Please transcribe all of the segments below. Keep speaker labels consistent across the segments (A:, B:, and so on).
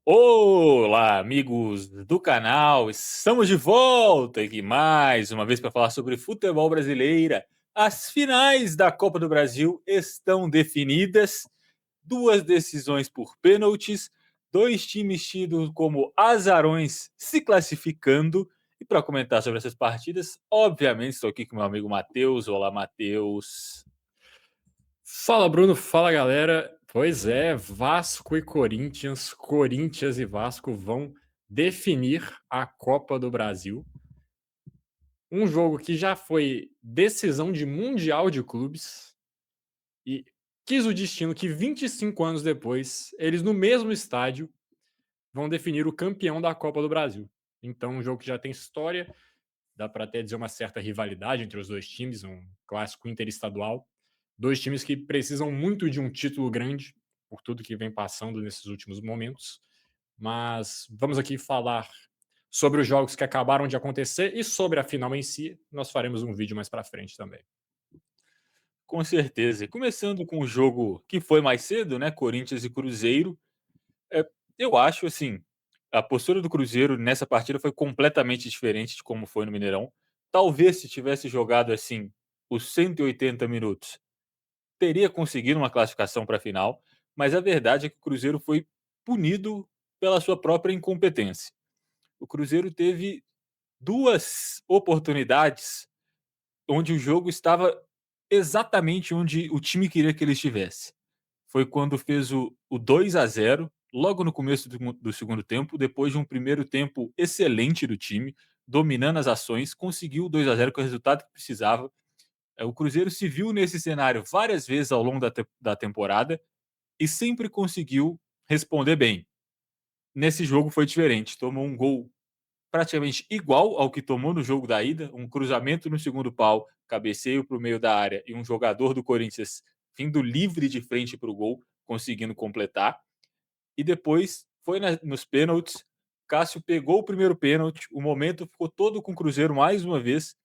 A: Olá, amigos do canal! Estamos de volta aqui mais uma vez para falar sobre futebol brasileira. As finais da Copa do Brasil estão definidas, duas decisões por pênaltis, dois times tidos como azarões se classificando. E para comentar sobre essas partidas, obviamente estou aqui com meu amigo Matheus. Olá, Matheus!
B: Fala, Bruno. Fala, galera. Pois é, Vasco e Corinthians, Corinthians e Vasco vão definir a Copa do Brasil. Um jogo que já foi decisão de Mundial de Clubes e quis o destino que 25 anos depois, eles no mesmo estádio vão definir o campeão da Copa do Brasil. Então, um jogo que já tem história, dá para até dizer uma certa rivalidade entre os dois times, um clássico interestadual. Dois times que precisam muito de um título grande, por tudo que vem passando nesses últimos momentos. Mas vamos aqui falar sobre os jogos que acabaram de acontecer e sobre a final em si. Nós faremos um vídeo mais para frente também.
A: Com certeza. Começando com o jogo que foi mais cedo, né? Corinthians e Cruzeiro. É, eu acho assim, a postura do Cruzeiro nessa partida foi completamente diferente de como foi no Mineirão. Talvez se tivesse jogado assim os 180 minutos, teria conseguido uma classificação para a final, mas a verdade é que o Cruzeiro foi punido pela sua própria incompetência. O Cruzeiro teve duas oportunidades onde o jogo estava exatamente onde o time queria que ele estivesse. Foi quando fez o 2-0 logo no começo do segundo tempo, depois de um primeiro tempo excelente do time, dominando as ações, conseguiu o 2-0 com o resultado que precisava. O Cruzeiro se viu nesse cenário várias vezes ao longo da temporada e sempre conseguiu responder bem. Nesse jogo foi diferente, tomou um gol praticamente igual ao que tomou no jogo da ida, um cruzamento no segundo pau, cabeceio para o meio da área e um jogador do Corinthians vindo livre de frente para o gol, conseguindo completar. E depois foi nos pênaltis. Cássio pegou o primeiro pênalti, o momento ficou todo com o Cruzeiro mais uma vez.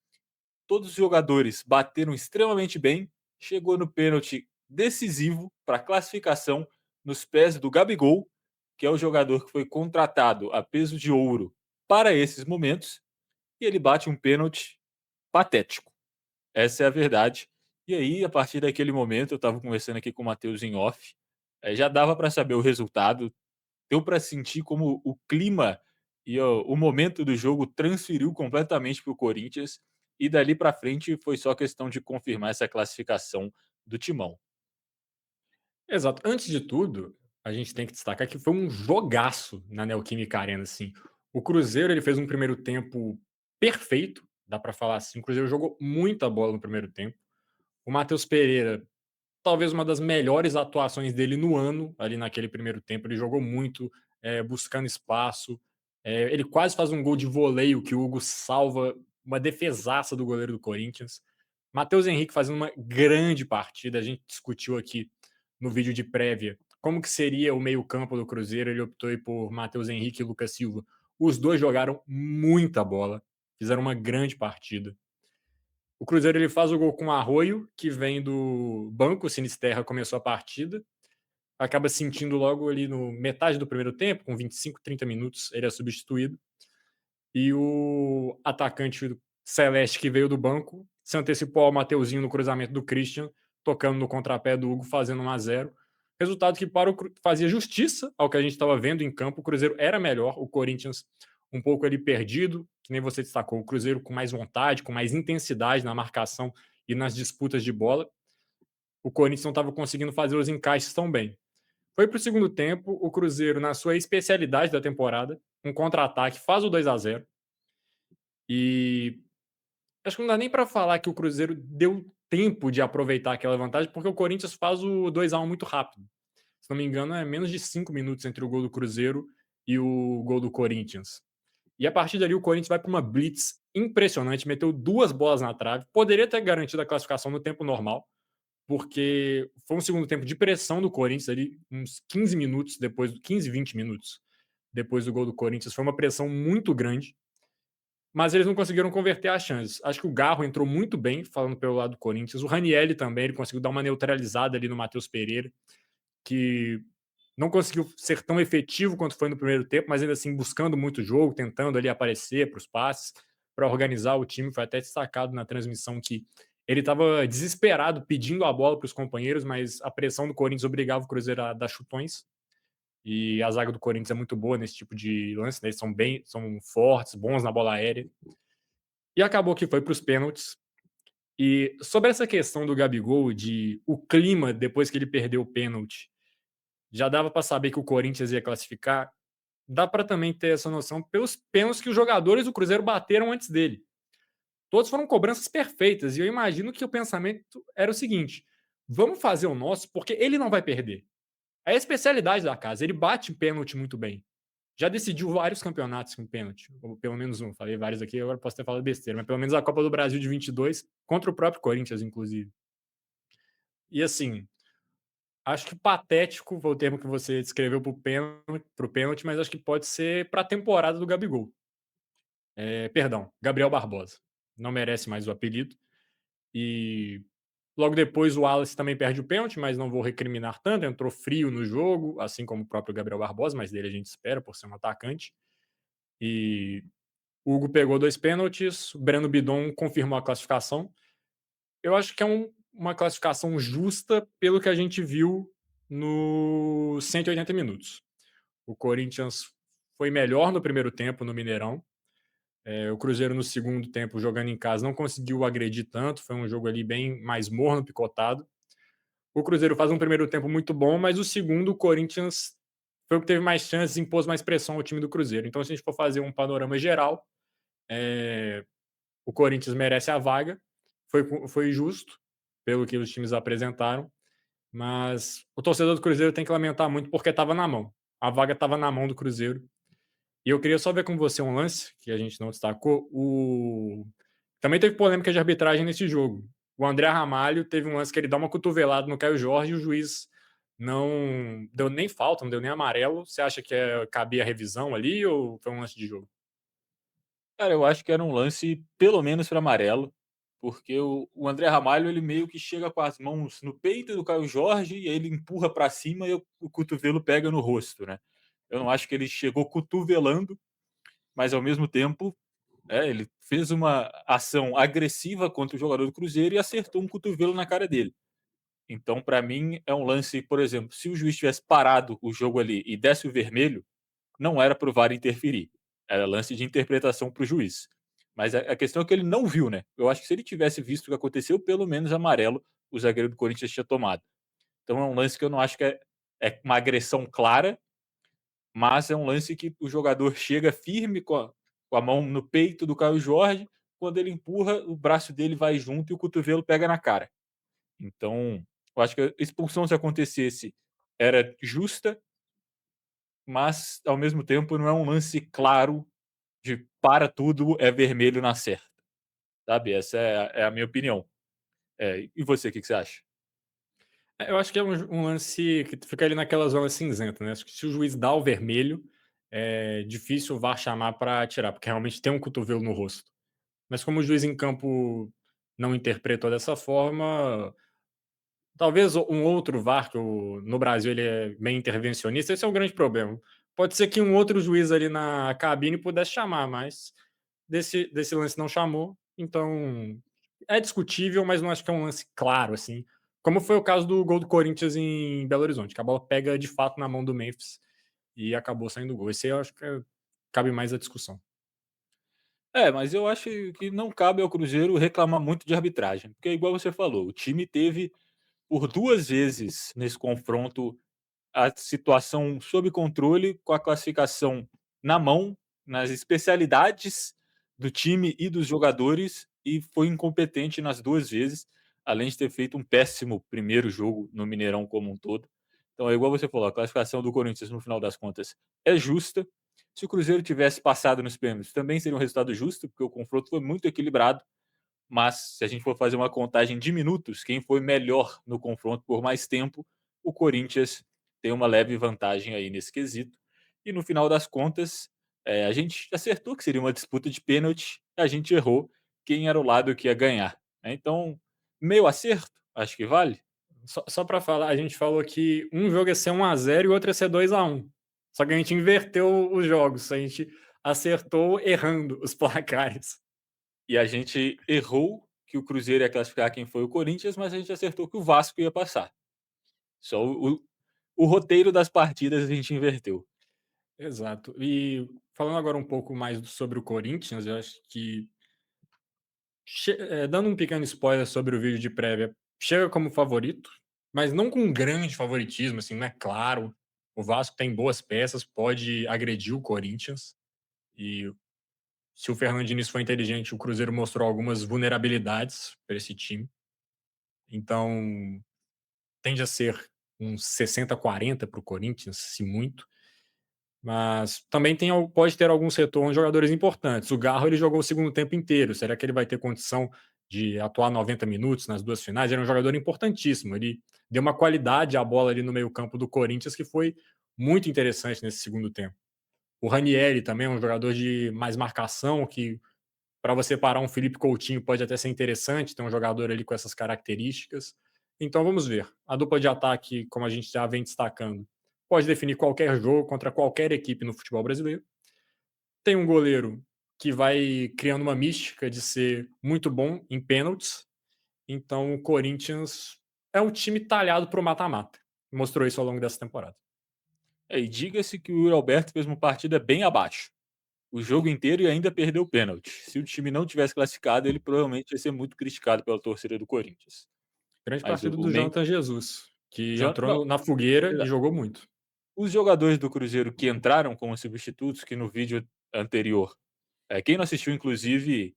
A: Todos os jogadores bateram extremamente bem. Chegou no pênalti decisivo para a classificação nos pés do Gabigol, que é o jogador que foi contratado a peso de ouro para esses momentos, e ele bate um pênalti patético. Essa é a verdade. E aí, a partir daquele momento, eu estava conversando aqui com o Matheus em off, já dava para saber o resultado, deu para sentir como o clima e o momento do jogo transferiu completamente para o Corinthians, e dali para frente foi só questão de confirmar essa classificação do Timão.
B: Exato. Antes de tudo, a gente tem que destacar que foi um jogaço na Neoquímica Arena, assim. O Cruzeiro, ele fez um primeiro tempo perfeito, dá para falar assim. O Cruzeiro jogou muita bola no primeiro tempo. O Matheus Pereira, talvez uma das melhores atuações dele no ano, ali naquele primeiro tempo. Ele jogou muito, buscando espaço. Ele quase faz um gol de voleio que o Hugo salva, uma defesaça do goleiro do Corinthians. Matheus Henrique fazendo uma grande partida. A gente discutiu aqui no vídeo de prévia como que seria o meio-campo do Cruzeiro. Ele optou aí por Matheus Henrique e Lucas Silva. Os dois jogaram muita bola, fizeram uma grande partida. O Cruzeiro ele faz o gol com o Arroio, que vem do banco, o Sinisterra começou a partida, acaba sentindo logo ali no metade do primeiro tempo, com 25, 30 minutos, ele é substituído. E o atacante Celeste, que veio do banco, se antecipou ao Mateuzinho no cruzamento do Christian, tocando no contrapé do Hugo, fazendo 1-0. Resultado que fazia justiça ao que a gente estava vendo em campo. O Cruzeiro era melhor, o Corinthians um pouco ali perdido, que nem você destacou. O Cruzeiro com mais vontade, com mais intensidade na marcação e nas disputas de bola. O Corinthians não estava conseguindo fazer os encaixes tão bem. Foi para o segundo tempo, o Cruzeiro, na sua especialidade da temporada, um contra-ataque, faz o 2-0. E acho que não dá nem para falar que o Cruzeiro deu tempo de aproveitar aquela vantagem, porque o Corinthians faz o 2-1 muito rápido. Se não me engano, é menos de 5 minutos entre o gol do Cruzeiro e o gol do Corinthians. E a partir dali o Corinthians vai para uma blitz impressionante, meteu duas bolas na trave, poderia ter garantido a classificação no tempo normal, porque foi um segundo tempo de pressão do Corinthians ali, uns 15 minutos depois, 15, 20 minutos depois do gol do Corinthians, foi uma pressão muito grande, mas eles não conseguiram converter as chances. Acho que o Garro entrou muito bem, falando pelo lado do Corinthians. O Ranielli também, ele conseguiu dar uma neutralizada ali no Matheus Pereira, que não conseguiu ser tão efetivo quanto foi no primeiro tempo, mas ainda assim buscando muito o jogo, tentando ali aparecer para os passes, para organizar o time. Foi até destacado na transmissão que ele estava desesperado pedindo a bola para os companheiros, mas a pressão do Corinthians obrigava o Cruzeiro a dar chutões. E a zaga do Corinthians é muito boa nesse tipo de lance, né? Eles são fortes, bons na bola aérea. E acabou que foi para os pênaltis. E sobre essa questão do Gabigol, de o clima depois que ele perdeu o pênalti, já dava para saber que o Corinthians ia classificar. Dá para também ter essa noção pelos pênaltis que os jogadores do Cruzeiro bateram antes dele. Todos foram cobranças perfeitas. E eu imagino que o pensamento era o seguinte: vamos fazer o nosso, porque ele não vai perder. É a especialidade da casa. Ele bate pênalti muito bem. Já decidiu vários campeonatos com pênalti, ou pelo menos um. Falei vários aqui, agora posso ter falado besteira, mas pelo menos a Copa do Brasil de 22, contra o próprio Corinthians, inclusive. E assim, acho que patético foi o termo que você descreveu pro pênalti, mas acho que pode ser para a temporada do Gabigol. Perdão, Gabriel Barbosa. Não merece mais o apelido. E logo depois o Wallace também perde o pênalti, mas não vou recriminar tanto. Entrou frio no jogo, assim como o próprio Gabriel Barbosa, mas dele a gente espera por ser um atacante. E o Hugo pegou 2 pênaltis, o Breno Bidon confirmou a classificação. Eu acho que é uma classificação justa pelo que a gente viu nos 180 minutos. O Corinthians foi melhor no primeiro tempo no Mineirão. O Cruzeiro no segundo tempo, jogando em casa, não conseguiu agredir tanto. Foi um jogo ali bem mais morno, picotado. O Cruzeiro faz um primeiro tempo muito bom, mas o segundo, o Corinthians foi o que teve mais chances, impôs mais pressão ao time do Cruzeiro. Então, se a gente for fazer um panorama geral, o Corinthians merece a vaga. Foi justo, pelo que os times apresentaram. Mas o torcedor do Cruzeiro tem que lamentar muito porque estava na mão. A vaga estava na mão do Cruzeiro. E eu queria só ver com você um lance que a gente não destacou. Também teve polêmica de arbitragem nesse jogo. O André Ramalho teve um lance que ele dá uma cotovelada no Caio Jorge e o juiz não deu nem falta, não deu nem amarelo. Você acha que cabia a revisão ali ou foi um lance de jogo?
A: Cara, eu acho que era um lance pelo menos para amarelo, porque o André Ramalho, ele meio que chega com as mãos no peito do Caio Jorge e aí ele empurra para cima e o cotovelo pega no rosto, né. Eu não acho que ele chegou cotovelando, mas ao mesmo tempo, ele fez uma ação agressiva contra o jogador do Cruzeiro e acertou um cotovelo na cara dele. Então, para mim, é um lance, por exemplo, se o juiz tivesse parado o jogo ali e desse o vermelho, não era para o VAR interferir, era lance de interpretação para o juiz. Mas a questão é que ele não viu, né. Eu acho que se ele tivesse visto o que aconteceu, pelo menos amarelo o zagueiro do Corinthians tinha tomado. Então é um lance que eu não acho que é uma agressão clara, mas é um lance que o jogador chega firme com a mão no peito do Caio Jorge, quando ele empurra, o braço dele vai junto e o cotovelo pega na cara. Então, eu acho que a expulsão, se acontecesse, era justa, mas ao mesmo tempo não é um lance claro de para tudo, é vermelho na certa, sabe? Essa é a minha opinião. E você, o que que você acha?
B: Eu acho que é um lance que fica ali naquela zona cinzenta, né? Acho que se o juiz dá o vermelho, é difícil o VAR chamar para tirar, porque realmente tem um cotovelo no rosto. Mas como o juiz em campo não interpretou dessa forma, talvez um outro VAR, que no Brasil ele é bem intervencionista, esse é o grande problema. Pode ser que um outro juiz ali na cabine pudesse chamar, mas desse lance não chamou, então é discutível, mas não acho que é um lance claro, assim, como foi o caso do gol do Corinthians em Belo Horizonte, que a bola pega de fato na mão do Memphis e acabou saindo o gol. Esse aí eu acho que cabe mais a discussão.
A: Mas eu acho que não cabe ao Cruzeiro reclamar muito de arbitragem, porque igual você falou, o time teve por 2 vezes nesse confronto a situação sob controle, com a classificação na mão, nas especialidades do time e dos jogadores, e foi incompetente nas 2 vezes, além de ter feito um péssimo primeiro jogo no Mineirão como um todo. Então é igual você falou, a classificação do Corinthians, no final das contas, é justa. Se o Cruzeiro tivesse passado nos pênaltis, também seria um resultado justo, porque o confronto foi muito equilibrado, mas se a gente for fazer uma contagem de minutos, quem foi melhor no confronto por mais tempo, o Corinthians tem uma leve vantagem aí nesse quesito. E no final das contas, a gente acertou que seria uma disputa de pênalti, a gente errou quem era o lado que ia ganhar, né. Então, meio acerto, acho que vale?
B: Só pra falar, a gente falou que um jogo ia ser 1-0 e o outro ia ser 2-1. Só que a gente inverteu os jogos, a gente acertou errando os placares.
A: E a gente errou que o Cruzeiro ia classificar quem foi o Corinthians, mas a gente acertou que o Vasco ia passar. Só o roteiro das partidas a gente inverteu.
B: Exato. E falando agora um pouco mais sobre o Corinthians, eu acho que dando um pequeno spoiler sobre o vídeo de prévia, chega como favorito, mas não com um grande favoritismo, assim, não é claro. O Vasco tem boas peças, pode agredir o Corinthians. E se o Fernando Diniz foi inteligente, o Cruzeiro mostrou algumas vulnerabilidades para esse time. Então, tende a ser uns 60-40 para o Corinthians, se muito. Mas também pode ter alguns retornos de jogadores importantes. O Garro ele jogou o segundo tempo inteiro. Será que ele vai ter condição de atuar 90 minutos nas duas finais? Ele é um jogador importantíssimo. Ele deu uma qualidade à bola ali no meio-campo do Corinthians que foi muito interessante nesse segundo tempo. O Ranieri também é um jogador de mais marcação, que para você parar um Felipe Coutinho pode até ser interessante, ter um jogador ali com essas características. Então vamos ver. A dupla de ataque, como a gente já vem destacando, pode definir qualquer jogo contra qualquer equipe no futebol brasileiro. Tem um goleiro que vai criando uma mística de ser muito bom em pênaltis. Então o Corinthians é um time talhado para o mata-mata. Mostrou isso ao longo dessa temporada.
A: E diga-se que o Yuri Alberto fez uma partida bem abaixo. O jogo inteiro e ainda perdeu o pênalti. Se o time não tivesse classificado, ele provavelmente ia ser muito criticado pela torcida do Corinthians.
B: Grande
A: Mas
B: partida do Jonathan Jesus, que entrou
A: Não,
B: na fogueira e
A: exa
B: jogou muito.
A: os jogadores do Cruzeiro que entraram como substitutos, que no vídeo anterior, quem não assistiu inclusive,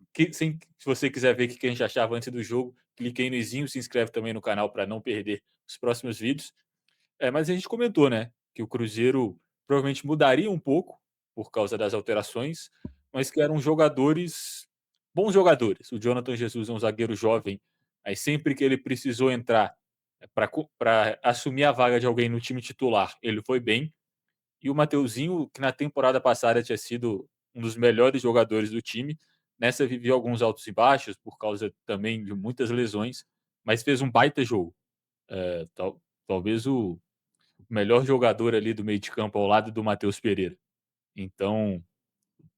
A: se você quiser ver o que a gente achava antes do jogo, clique aí no izinho, se inscreve também no canal para não perder os próximos vídeos. Mas a gente comentou, né, que o Cruzeiro provavelmente mudaria um pouco por causa das alterações, mas que eram jogadores, bons jogadores. O Jonathan Jesus é um zagueiro jovem, aí sempre que ele precisou entrar para assumir a vaga de alguém no time titular, ele foi bem. E o Mateuzinho, que na temporada passada tinha sido um dos melhores jogadores do time, nessa viveu alguns altos e baixos por causa também de muitas lesões, mas fez um baita jogo. Talvez o melhor jogador ali do meio de campo ao lado do Matheus Pereira. Então,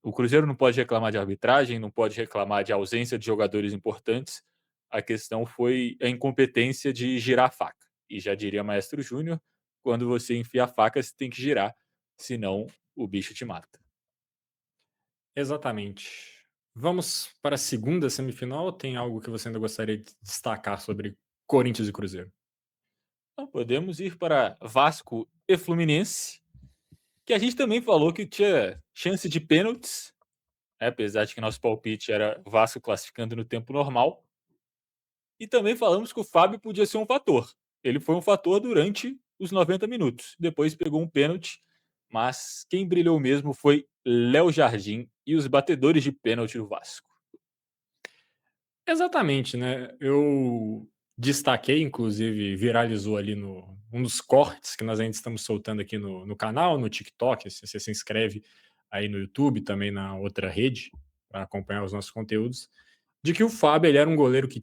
A: o Cruzeiro não pode reclamar de arbitragem, não pode reclamar de ausência de jogadores importantes. A questão foi a incompetência de girar a faca. E já diria Maestro Júnior, quando você enfia a faca, você tem que girar, senão o bicho te mata.
B: Exatamente. Vamos para a segunda semifinal ou tem algo que você ainda gostaria de destacar sobre Corinthians e Cruzeiro?
A: Então, podemos ir para Vasco e Fluminense, que a gente também falou que tinha chance de pênaltis, né, apesar de que nosso palpite era Vasco classificando no tempo normal. E também falamos que o Fábio podia ser um fator. Ele foi um fator durante os 90 minutos. Depois pegou um pênalti, mas quem brilhou mesmo foi Léo Jardim e os batedores de pênalti do Vasco.
B: Exatamente, né? Eu destaquei, inclusive viralizou ali no um dos cortes que nós ainda estamos soltando aqui no canal, no TikTok, se você se inscreve aí no YouTube, também na outra rede, para acompanhar os nossos conteúdos, de que o Fábio ele era um goleiro que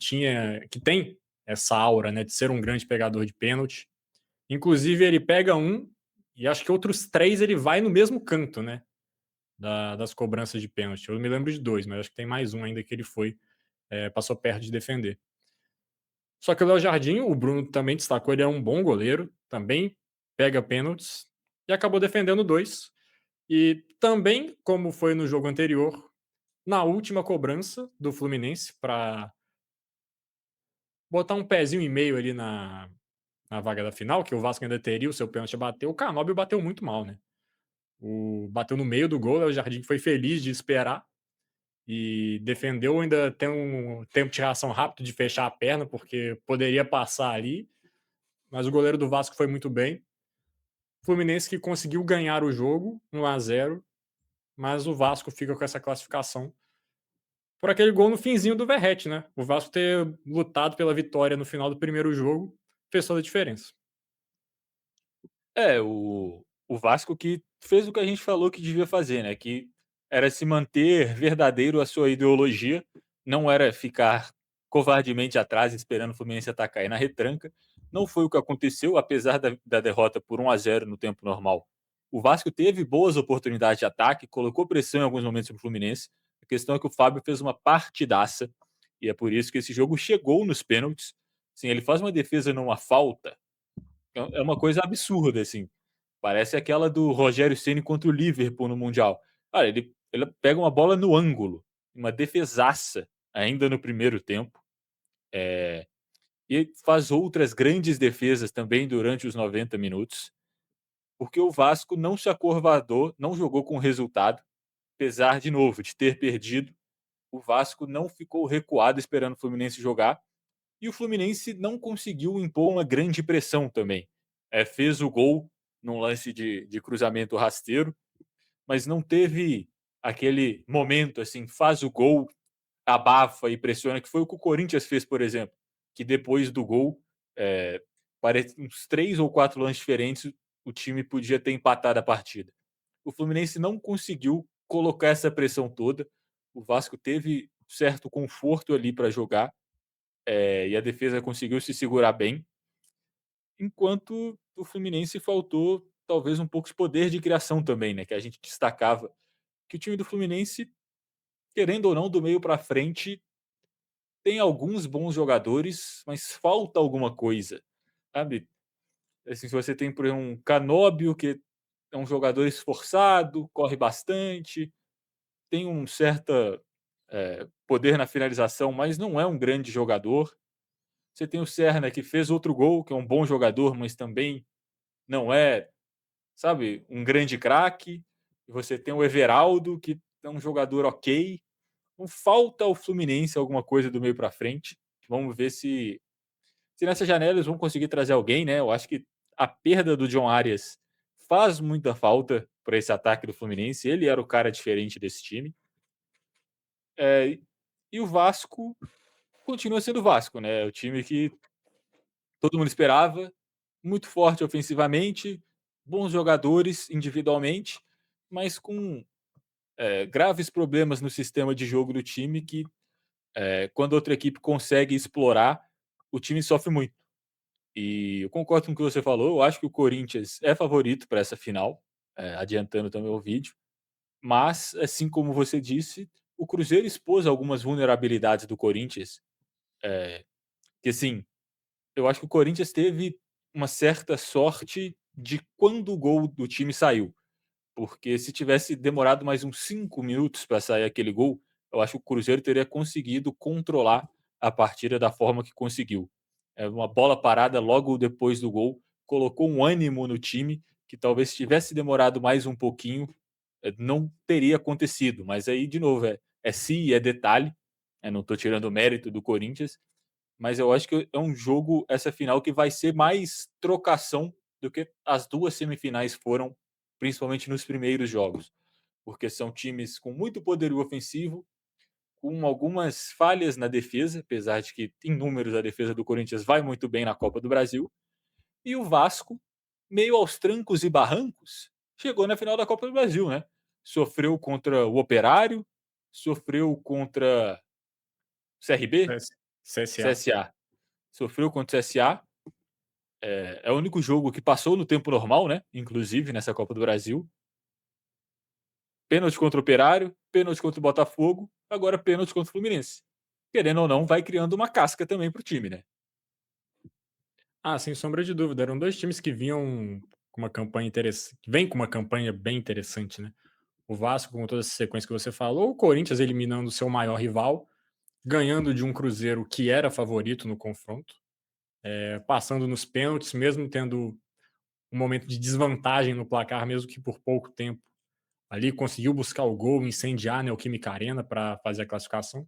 B: tem essa aura, né, de ser um grande pegador de pênalti. Inclusive, ele pega um e acho que outros três ele vai no mesmo canto, né? Das cobranças de pênalti. Eu me lembro de dois, mas acho que tem mais um ainda que ele passou perto de defender. Só que o Léo Jardim, o Bruno também destacou, ele é um bom goleiro, também pega pênaltis e acabou defendendo dois. E também, como foi no jogo anterior, na última cobrança do Fluminense, para botar um pezinho e meio ali na vaga da final, que o Vasco ainda teria o seu pênalti a bater, o Canóbio bateu muito mal, né? Bateu no meio do gol, o Jardim foi feliz de esperar e defendeu, ainda tem um tempo de reação rápido de fechar a perna, porque poderia passar ali, mas o goleiro do Vasco foi muito bem. Fluminense que conseguiu ganhar o jogo, 1-0, mas o Vasco fica com essa classificação por aquele gol no finzinho do Verratti, né? O Vasco ter lutado pela vitória no final do primeiro jogo fez toda a diferença.
A: O Vasco que fez o que a gente falou que devia fazer, né? Que era se manter verdadeiro à sua ideologia, não era ficar covardemente atrás, esperando o Fluminense atacar e na retranca. Não foi o que aconteceu, apesar da derrota por 1-0 no tempo normal. O Vasco teve boas oportunidades de ataque, colocou pressão em alguns momentos no Fluminense. A questão é que o Fábio fez uma partidaça e é por isso que esse jogo chegou nos pênaltis. Sim, ele faz uma defesa numa falta, é uma coisa absurda, assim. Parece aquela do Rogério Ceni contra o Liverpool no Mundial. Cara, ele pega uma bola no ângulo, uma defesaça ainda no primeiro tempo. E faz outras grandes defesas também durante os 90 minutos, porque o Vasco não se acovardou, não jogou com resultado, apesar, de novo, de ter perdido. O Vasco não ficou recuado esperando o Fluminense jogar, e o Fluminense não conseguiu impor uma grande pressão também. Fez o gol num lance de cruzamento rasteiro, mas não teve aquele momento assim, faz o gol, abafa e pressiona, que foi o que o Corinthians fez, por exemplo, que depois do gol, parece uns 3 ou 4 lances diferentes, o time podia ter empatado a partida. O Fluminense não conseguiu colocar essa pressão toda, o Vasco teve certo conforto ali para jogar, e a defesa conseguiu se segurar bem, enquanto o Fluminense faltou talvez um pouco de poder de criação também, né, que a gente destacava que o time do Fluminense, querendo ou não, do meio para frente, tem alguns bons jogadores, mas falta alguma coisa, sabe? Assim, se você tem, por exemplo, um Canóbio, que é um jogador esforçado, corre bastante, tem um certo poder na finalização, mas não é um grande jogador. Você tem o Serna, que fez outro gol, que é um bom jogador, mas também não é, sabe, um grande craque. E você tem o Everaldo, que é um jogador ok. Então falta ao Fluminense alguma coisa do meio para frente. Vamos ver se nessa janela eles vão conseguir trazer alguém, né? Eu acho que a perda do John Arias faz muita falta para esse ataque do Fluminense. Ele era o cara diferente desse time. É, e o Vasco continua sendo o Vasco, né? O time que todo mundo esperava, muito forte ofensivamente, bons jogadores individualmente, mas com graves problemas no sistema de jogo do time que, quando outra equipe consegue explorar, o time sofre muito. E eu concordo com o que você falou, eu acho que o Corinthians é favorito para essa final, adiantando também o vídeo, mas, assim como você disse, o Cruzeiro expôs algumas vulnerabilidades do Corinthians, que assim, eu acho que o Corinthians teve uma certa sorte de quando o gol do time saiu. Porque se tivesse demorado mais uns 5 minutos para sair aquele gol, eu acho que o Cruzeiro teria conseguido controlar a partida da forma que conseguiu. Uma bola parada logo depois do gol colocou um ânimo no time que talvez se tivesse demorado mais um pouquinho, não teria acontecido. Mas aí, de novo, é si, é detalhe. Não estou tirando o mérito do Corinthians, mas eu acho que é um jogo, essa final, que vai ser mais trocação do que as duas semifinais foram, principalmente nos primeiros jogos. Porque são times com muito poderio ofensivo, com algumas falhas na defesa, apesar de que, em números, a defesa do Corinthians vai muito bem na Copa do Brasil. E o Vasco, meio aos trancos e barrancos, chegou na final da Copa do Brasil, né? Sofreu contra o Operário, sofreu contra o CRB,
B: CSA.
A: CSA. Sofreu contra o CSA. É o único jogo que passou no tempo normal, né? Inclusive nessa Copa do Brasil. Pênalti contra o Operário, pênalti contra o Botafogo, agora pênalti contra o Fluminense. Querendo ou não, vai criando uma casca também pro time, né?
B: Ah, sem sombra de dúvida. Eram 2 times que vinham com uma campanha interessante, vem com uma campanha bem interessante, né. O Vasco com toda essa sequência que você falou, o Corinthians eliminando o seu maior rival, ganhando de um Cruzeiro que era favorito no confronto, passando nos pênaltis, mesmo tendo um momento de desvantagem no placar, mesmo que por pouco tempo, ali conseguiu buscar o gol, incendiar a Neoquímica Arena para fazer a classificação.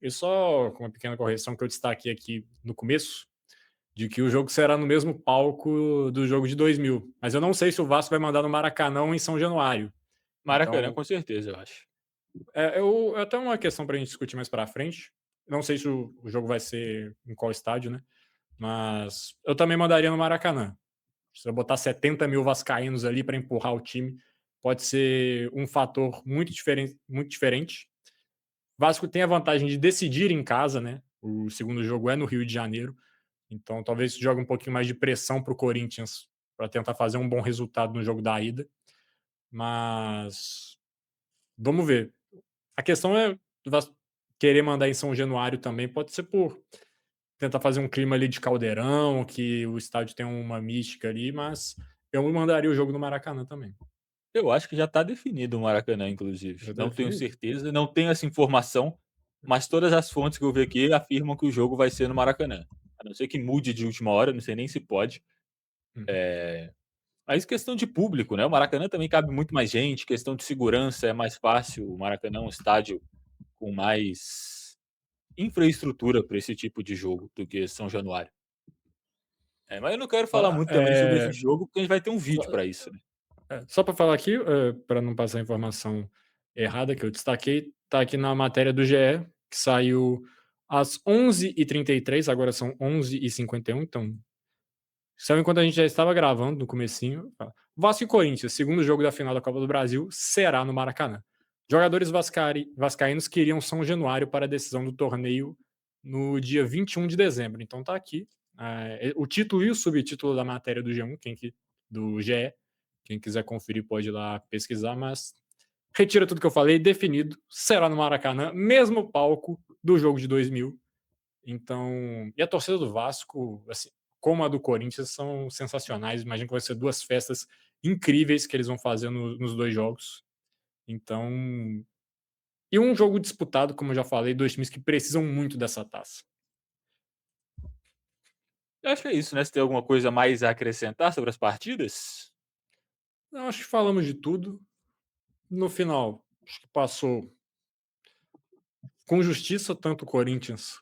B: E só com uma pequena correção que eu destaquei aqui no começo, de que o jogo será no mesmo palco do jogo de 2000. Mas eu não sei se o Vasco vai mandar no Maracanã ou em São Januário.
A: Maracanã,
B: Então,
A: com certeza, eu acho.
B: é até uma questão para a gente discutir mais para frente. Não sei se o jogo vai ser em qual estádio, né? Mas eu também mandaria no Maracanã. Se eu botar 70 mil vascaínos ali para empurrar o time, pode ser um fator muito diferente, muito diferente. Vasco tem a vantagem de decidir em casa, né? O segundo jogo é no Rio de Janeiro, então talvez isso jogue um pouquinho mais de pressão para o Corinthians para tentar fazer um bom resultado no jogo da ida, mas vamos ver. A questão é querer mandar em São Januário também, pode ser por tentar fazer um clima ali de caldeirão, que o estádio tem uma mística ali, mas eu mandaria o jogo no Maracanã também.
A: Eu acho que já está definido o Maracanã, inclusive.
B: Já tá
A: Não tenho
B: definido?
A: certeza, não tenho essa informação, mas todas as fontes que eu vi aqui afirmam que o jogo vai ser no Maracanã. A não ser que mude de última hora, não sei nem se pode.
B: Uhum.
A: Mas questão de público, né? O Maracanã também cabe muito mais gente, questão de segurança é mais fácil. O Maracanã é um estádio com mais infraestrutura para esse tipo de jogo do que São Januário. Mas eu não quero falar
B: Ah,
A: muito também sobre esse jogo, porque a gente vai ter um
B: só
A: vídeo para isso, né?
B: só para falar aqui, pra não passar a informação errada que eu destaquei, tá aqui na matéria do GE, que saiu às 11h33, agora são 11h51, então saiu enquanto a gente já estava gravando no comecinho. Vasco e Corinthians, segundo jogo da final da Copa do Brasil, será no Maracanã. Jogadores vascaínos queriam São Januário para a decisão do torneio no dia 21 de dezembro. Então tá aqui. O título e o subtítulo da matéria do G1, do GE. Quem quiser conferir pode ir lá pesquisar, mas retira tudo que eu falei, definido, será no Maracanã, mesmo palco do jogo de 2000. Então, e a torcida do Vasco, assim, como a do Corinthians, são sensacionais. Imagino que vai ser duas festas incríveis que eles vão fazer nos dois jogos. Então, e um jogo disputado, como eu já falei, dois times que precisam muito dessa taça.
A: Eu acho que é isso, né? Você tem alguma coisa mais a acrescentar sobre as partidas?
B: Eu acho que falamos de tudo. No final, acho que passou com justiça tanto o Corinthians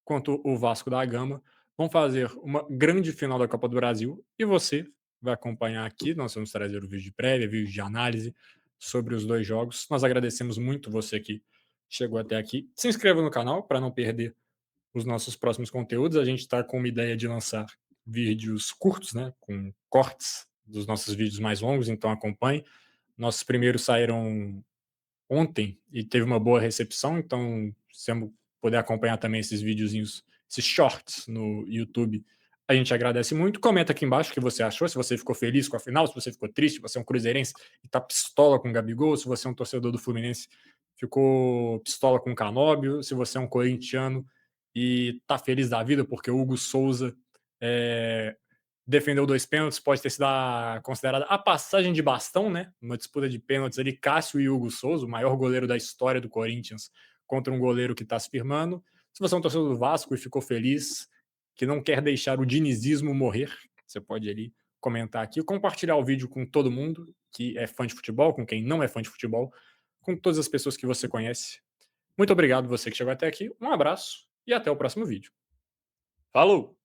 B: quanto o Vasco da Gama. Vão fazer uma grande final da Copa do Brasil e você vai acompanhar aqui. Nós vamos trazer o vídeo de prévia, vídeo de análise sobre os dois jogos. Nós agradecemos muito você que chegou até aqui. Se inscreva no canal para não perder os nossos próximos conteúdos. A gente está com uma ideia de lançar vídeos curtos, né, com cortes dos nossos vídeos mais longos, então acompanhe. Nossos primeiros saíram ontem e teve uma boa recepção, então se você puder acompanhar também esses videozinhos, esses shorts no YouTube, a gente agradece muito. Comenta aqui embaixo o que você achou, se você ficou feliz com a final, se você ficou triste, se você é um cruzeirense e tá pistola com o Gabigol, se você é um torcedor do Fluminense, ficou pistola com o Canóbio, se você é um corintiano e tá feliz da vida porque o Hugo Souza é, defendeu dois pênaltis, pode ter sido considerada a passagem de bastão, né? Uma disputa de pênaltis ali, Cássio e Hugo Souza, o maior goleiro da história do Corinthians, contra um goleiro que está se firmando. Se você é um torcedor do Vasco e ficou feliz, que não quer deixar o dinizismo morrer, você pode ali comentar aqui, compartilhar o vídeo com todo mundo que é fã de futebol, com quem não é fã de futebol, com todas as pessoas que você conhece. Muito obrigado você que chegou até aqui, um abraço e até o próximo vídeo.
A: Falou!